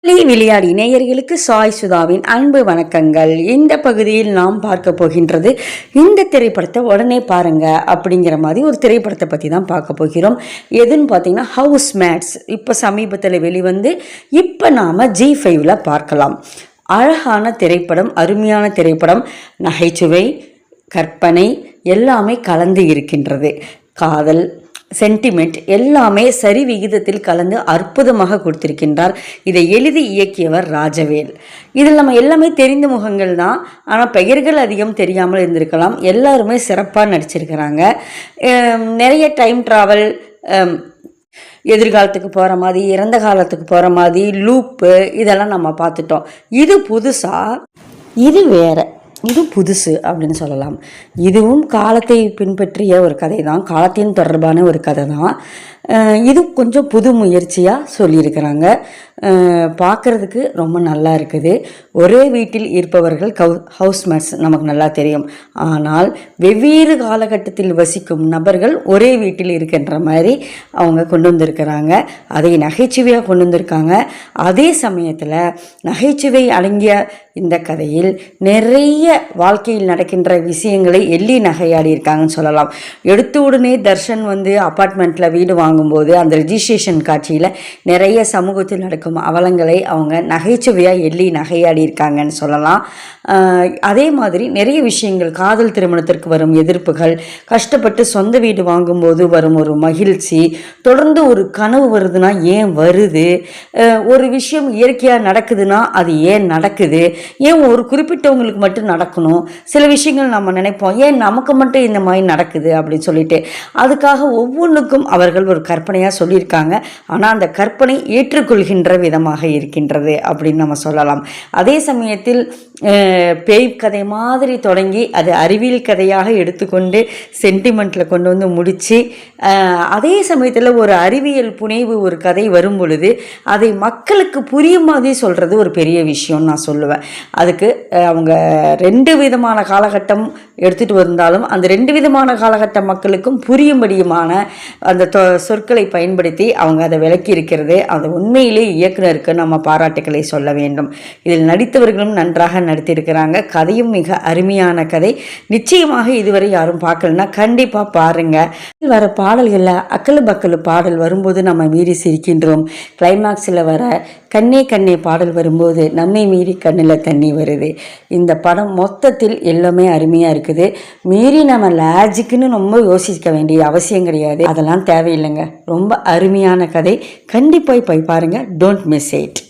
விளையாடி நேயர்களுக்கு சாய் சுதாவின் அன்பு வணக்கங்கள். இந்த பகுதியில் நாம் பார்க்க போகின்றது இந்த திரைப்படத்தை உடனே பாருங்க அப்படிங்கிற மாதிரி ஒரு திரைப்படத்தை பற்றி தான் பார்க்க போகிறோம். எதுன்னு பார்த்தீங்கன்னா ஹவுஸ் மேட்ஸ். இப்போ சமீபத்தில் வெளிவந்து இப்போ நாம் G5ல் பார்க்கலாம். அழகான திரைப்படம், அருமையான திரைப்படம், நகைச்சுவை, கற்பனை எல்லாமே கலந்து இருக்கின்றது. காதல், சென்டிமெண்ட் எல்லாமே சரி விகிதத்தில் கலந்து அற்புதமாக கொடுத்திருக்கின்றார். இதை எழுதி இயக்கியவர் ராஜவேல். இதில் நம்ம எல்லாமே தெரிந்த முகங்கள் தான், ஆனால் பெயர்கள் அதிகம் தெரியாமல் இருந்திருக்கலாம். எல்லாருமே சிறப்பாக நடிச்சிருக்கிறாங்க. நிறைய டைம் ட்ராவல், எதிர்காலத்துக்கு போகிற மாதிரி, இறந்த காலத்துக்கு போகிற மாதிரி, லூப்பு இதெல்லாம் நம்ம பார்த்துட்டோம். இது புதுசாக, இது வேற, இது புதுசு அப்படின்னு சொல்லலாம். இதுவும் காலத்தை பின்பற்றிய ஒரு கதை தான், காலத்தின் தொடர்பான ஒரு கதை தான். இது கொஞ்சம் புது முயற்சியாக சொல்லியிருக்கிறாங்க. பார்க்குறதுக்கு ரொம்ப நல்லா இருக்குது. ஒரே வீட்டில் இருப்பவர்கள் ஹவுஸ்மேட்ஸ் நமக்கு நல்லா தெரியும். ஆனால் வெவ்வேறு காலகட்டத்தில் வசிக்கும் நபர்கள் ஒரே வீட்டில் இருக்கின்ற மாதிரி அவங்க கொண்டு வந்திருக்கிறாங்க. அதை நகைச்சுவையாக கொண்டு வந்திருக்காங்க. அதே சமயத்தில் நகைச்சுவை அடங்கிய இந்த கதையில் நிறைய வாழ்க்கையில் நடக்கின்ற விஷயங்களை எள்ளி நகையாடி இருக்காங்கன்னு சொல்லலாம். எடுத்த உடனே தர்ஷன் அப்பார்ட்மெண்ட்டில் வீடு வாங்கும்போது அந்த ரெஜிஸ்ட்ரேஷன் காட்சியில் நிறைய சமூகத்தில் நடக்கும் அவலங்களை அவங்க நகைச்சுவையாக எள்ளி நகையாடி இருக்காங்கன்னு சொல்லலாம். அதே மாதிரி நிறைய விஷயங்கள், காதல் திருமணத்திற்கு வரும் எதிர்ப்புகள், கஷ்டப்பட்டு சொந்த வீடு வாங்கும்போது வரும் ஒரு மகிழ்ச்சி, தொடர்ந்து ஒரு கனவு வருதுன்னா ஏன் வருது, ஒரு விஷயம் இயற்கையாக நடக்குதுன்னா அது ஏன் நடக்குது, ஏன் ஒரு குறிப்பிட்டவங்களுக்கு மட்டும் நடக்கணும், சில விஷயங்கள் நம்ம நினைப்போம் ஏன் நமக்கு மட்டும் இந்த மாதிரி நடக்குது அப்படின்னு சொல்லிட்டு, அதுக்காக ஒவ்வொன்றுக்கும் அவர்கள் ஒரு கற்பனையாக சொல்லியிருக்காங்க. ஆனால் அந்த கற்பனை ஏற்றுக்கொள்கின்ற விதமாக இருக்கின்றது அப்படின்னு நம்ம சொல்லலாம். அதே சமயத்தில் பேய் கதை மாதிரி தொடங்கி அது அறிவியல் கதையாக எடுத்துக்கொண்டு சென்டிமெண்ட்டில் கொண்டு வந்து முடித்து, அதே சமயத்தில் ஒரு அறிவியல் புனைவு ஒரு கதை வரும் பொழுது அதை மக்களுக்கு புரியும் மாதிரி சொல்கிறது ஒரு பெரிய விஷயம்னு நான் சொல்லுவேன். அதுக்கு அவங்க 2 விதமான காலகட்டம் எடுத்துகிட்டு வந்தாலும் அந்த 2 விதமான காலகட்ட மக்களுக்கும் புரியும்படியுமான அந்த சொற்களை பயன்படுத்தி அவங்க அதை விளக்கி இருக்கிறது. அது உண்மையிலே இயக்குனருக்கு நம்ம பாராட்டுக்களை சொல்ல வேண்டும். இதில் நடித்தவர்களும் நன்றாக நடித்திருக்கிறாங்க. கதையும் மிக அருமையான கதை. நிச்சயமாக இதுவரை யாரும் பார்க்கலன்னா கண்டிப்பாக பாருங்கள். வர பாடல்களில் அக்கலு பக்கலு பாடல் வரும்போது நம்ம மீறி சிரிக்கின்றோம். கிளைமேக்ஸில் வர கண்ணே கண்ணே பாடல் வரும்போது நம்மை மீறி கண்ணில் தண்ணி வருது. இந்த படம் மொத்தத்தில் எல்லாமே அருமையாக இருக்குது. மீறி நம்ம லாஜிக்குன்னு ரொம்ப யோசிக்க வேண்டிய அவசியம் கிடையாது. அதெல்லாம் தேவையில்லைங்க. ரொம்ப அருமையான கதை. கண்டிப்பாக போய் பாருங்கள். Don't miss it.